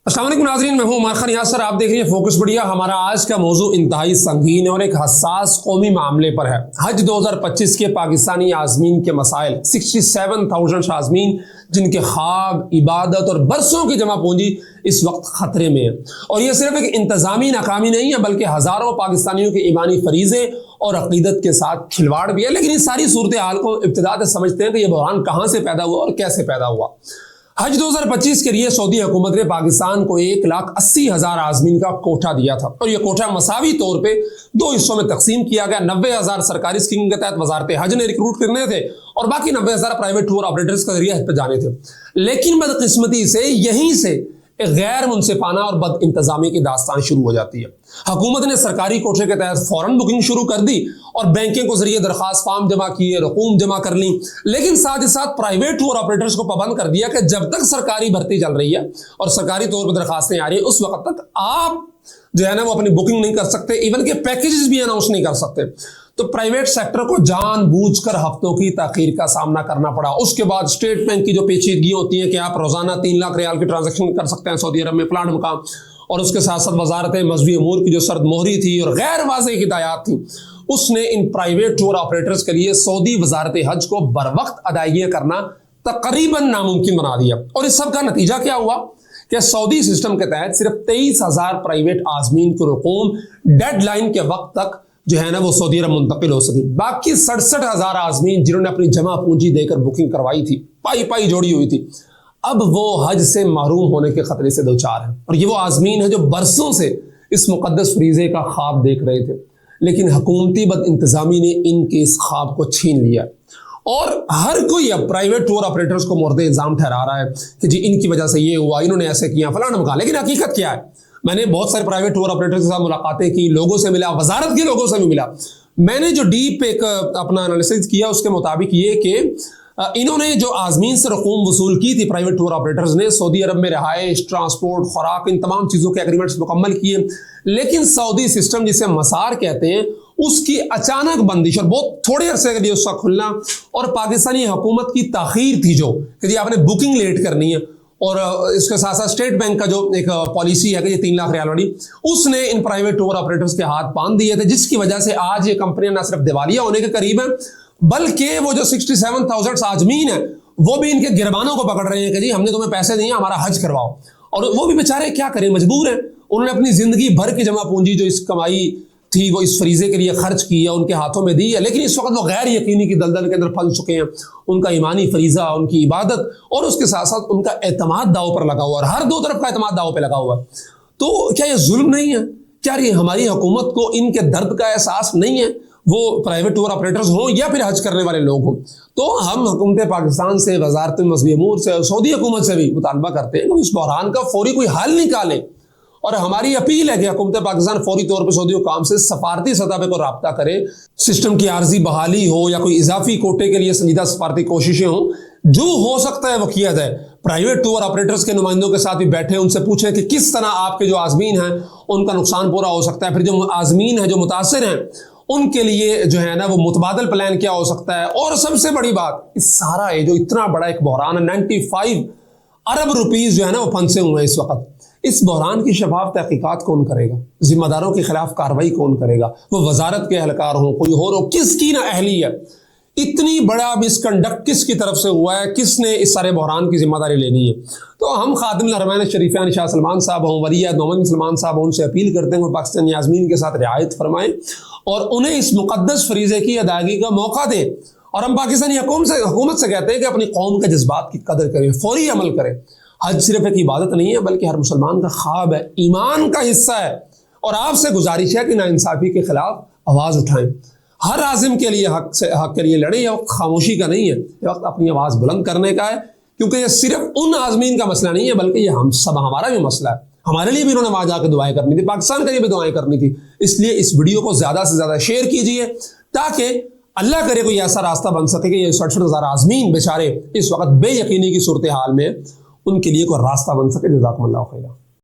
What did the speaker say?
अस्सलाम वालेकुम नाज़रीन, मैं हूं उमर खान यासर। आप देख रही हैं फोकस मीडिया। हमारा आज का मौजू इंतहाई संगीन और एक हसास कौमी मामले पर है। हज 2025 के पाकिस्तानी आज़मीन के मसाइल। 67,000 आज़मीन जिनके ख्वाब, इबादत और बरसों की जमा पूंजी इस वक्त खतरे में है। और यह सिर्फ एक इंतजामी नाकामी नहीं है, बल्कि हज़ारों पाकिस्तानियों के ईमानी फरीज़े और अकीदत के साथ खिलवाड़ भी है। लेकिन इस सारी सूरत हाल को इब्तिदा से समझते हैं कि यह बहरान कहाँ से पैदा हुआ और कैसे पैदा हुआ। हज 2025 के लिए सऊदी हुकूमत ने पाकिस्तान को 1,80,000 आज़मीन का कोटा दिया था और यह कोटा मसावी तौर पे दो हिस्सों में तकसीम किया गया। 90,000 सरकारी स्कीम के तहत वजारत हज ने रिक्रूट करने थे और बाकी 90,000 प्राइवेट टूर ऑपरेटर्स के जरिए हज पे जाने थे। लेकिन बदकिस्मती से यहीं से एक गैर मुनसिफाना और बद इंतजामी की दास्तान शुरू हो जाती है। हुकूमत ने सरकारी कोटे के तहत फौरन बुकिंग शुरू कर दी और बैंकिंग के जरिए दरखास्त फार्म जमा किए, रकूम जमा कर ली। लेकिन साथ ही साथ प्राइवेट टूर ऑपरेटर्स को पाबंद कर दिया कि जब तक सरकारी भर्ती चल रही है और सरकारी तौर पर दरखास्तें आ रही है, उस वक्त तक आप जो है ना वो अपनी बुकिंग नहीं कर सकते, इवन के पैकेजेस भी अनाउंस नहीं कर सकते। तो प्राइवेट सेक्टर को जानबूझकर हफ्तों की ताखीर का सामना करना पड़ा। उसके बाद स्टेट बैंक की जो पेचीदगी होती है कि आप रोजाना 3 लाख रियाल की ट्रांजैक्शन कर सकते हैं सऊदी अरब में प्लांट मकाम, और उसके साथ साथ वजारत मजहबी अमूर की जो सर्द मोहरी थी और गैर वाज़ेह हिदायत थी, उसने इन प्राइवेट टूर ऑपरेटर्स के लिए सऊदी वजारत हज को बर वक्त अदायगियां करना तकरीबन नामुमकिन बना दिया। और इस सब का नतीजा क्या हुआ कि सऊदी सिस्टम के तहत सिर्फ 23,000 प्राइवेट आज़मीन की रकूम डेडलाइन के वक्त तक जो है ना वो सऊदी अरब मुंतकिल हो सकी। बाकी 67,000 आज़मीन जिन्होंने अपनी जमा पूंजी देकर बुकिंग करवाई थी, पाई जोड़ी हुई थी, अब वो हज से महरूम होने के खतरे से दो चार हैं। और ये वो आज़मीन है जो बरसों से इस मुकद्दस फरीज़े का ख्वाब देख रहे थे, लेकिन हुकूमती बद इंतजामी ने इनके इस ख्वाब को छीन लिया। और हर कोई अब प्राइवेट टूर ऑपरेटर्स को मोर्दे इल्जाम ठहरा रहा है कि जी इनकी वजह से ये हुआ, इन्होंने ऐसे किया, फलाना मका। लेकिन हकीकत क्या है? मैंने बहुत सारे प्राइवेट टूर ऑपरेटर्स के साथ मुलाकातें की, लोगों से मिला, वजारत के लोगों से भी मिला। मैंने जो डीप एक अपना एनालिसिस किया उसके मुताबिक ये कि इन्होंने जो आज़मीन से रकूम वसूल की थी प्राइवेट टूर ऑपरेटर्स ने, सऊदी अरब में रहाइश, ट्रांसपोर्ट, खुराक, इन तमाम चीज़ों के एग्रीमेंट्स मुकम्मल किए। लेकिन सऊदी सिस्टम जिसे मसार कहते हैं उसकी अचानक बंदिश और बहुत थोड़े अरसे के लिए उसका खुलना और पाकिस्तानी हुकूमत की ताखीर थी जो कि जी आपने बुकिंग लेट करनी है, और इसके साथ साथ स्टेट बैंक का जो एक पॉलिसी है कि ये 3 लाख रियाल वाली, उसने इन प्राइवेट टूर ऑपरेटर्स के हाथ बांध दिए थे, जिसकी वजह से आज ये कंपनियां न सिर्फ दिवालिया होने के करीब हैं, बल्कि वो जो 67,000 आज़मीन है वो भी इनके गिरबानों को पकड़ रहे हैं कि जी हमने तुम्हें पैसे दिए, हमारा हज करवाओ। और वो भी बेचारे क्या करें, मजबूर हैं। उन्होंने अपनी जिंदगी भर की जमा पूंजी जो इस कमाई थी वो इस फरीजे के लिए खर्च की है, उनके हाथों में दी है, लेकिन इस वक्त वो गैर यकीनी की दलदल के अंदर फंस चुके हैं। उनका ईमानी फरीजा, उनकी इबादत और उसके साथ साथ उनका एतमाद दाव पर लगा हुआ है, हर दो तरफ का एतमाद दाव पर लगा हुआ है। तो क्या ये जुल्म नहीं है? क्या ये हमारी हुकूमत को इनके दर्द का एहसास नहीं है, वो प्राइवेट टूर ऑपरेटर्स हों या फिर हज करने वाले लोग हों? तो हम हुकूमत पाकिस्तान से, वजारत मजहबी अमूर से और सऊदी हुकूमत से भी मुतालबा करते हैं कि इस बहरान का फौरी कोई हल निकालें। और हमारी अपील है कि हुकूमत पाकिस्तान फौरी तौर पर सऊदी हुकाम से सफारती सतह पर कोई राब्ता करे, सिस्टम की आर्जी बहाली हो या कोई इजाफी कोटे के लिए संजीदा सफारती कोशिशें हों, जो हो सकता है वो किया जाए। प्राइवेट टूर ऑपरेटर्स के नुमाइंदों के साथ भी बैठे, उनसे पूछें कि किस तरह आपके जो आज़मीन हैं उनका नुकसान पूरा हो सकता है, फिर जो आज़मीन हैं जो मुतासिर हैं उनके लिए जो है ना वो मुतबादल प्लान क्या हो सकता है। और सबसे बड़ी बात, इस सारा ये जो इतना बड़ा एक बहरान है, 95 अरब रुपीस जो है ना वो फंसे हुए हैं इस वक्त, इस बहरान की शफाफ तहकीकात कौन करेगा? जिम्मेदारों के खिलाफ कार्रवाई कौन करेगा? वो वजारत के एहलकार हो, कोई और हो, किसकी ना अहली है? इतनी बड़ा मिसकंडक्ट किसकी तरफ से हुआ है? किसने इस सारे बहरान की जिम्मेदारी लेनी है? तो हम खादिमुल हरमैन शरीफैन शाह सलमान साहब हों, वली अहद मोहम्मद बिन सलमान साहब हों, उनसे अपील करते हैं वो पाकिस्तानी आज़मीन के साथ रियायत फरमाएं और उन्हें इस मुकद्दस फरीज़े की अदायगी का मौका दें। और हम पाकिस्तानी हुकूमत से कहते हैं कि अपनी कौम के जज्बात की कदर करें, फौरी अमल करें। हज सिर्फ एक इबादत नहीं है, बल्कि हर मुसलमान का ख्वाब है, ईमान का हिस्सा है। और आपसे गुजारिश है कि नाइंसाफ़ी के खिलाफ आवाज़ उठाएं, हर आज़िम के लिए हक के लिए लड़ें। यह वक्त खामोशी का नहीं है, यह वक्त अपनी आवाज़ बुलंद करने का है, क्योंकि यह सिर्फ उन आज़मीन का मसला नहीं है, बल्कि ये हम सब, हमारा भी मसला है। हमारे लिए भी उन्होंने वहाँ जाकर दुआएं करनी थी, पाकिस्तान के लिए भी दुआएं करनी थी। इसलिए इस वीडियो को ज़्यादा से ज़्यादा शेयर कीजिए ताकि अल्लाह करे कोई ऐसा रास्ता बन सके कि ये 67,000 आज़मीन बेचारे इस वक्त बेयकीनी की सूरत हाल में उनके लिए कोई रास्ता बन सके। जज़ाकुमुल्लाह खैरा।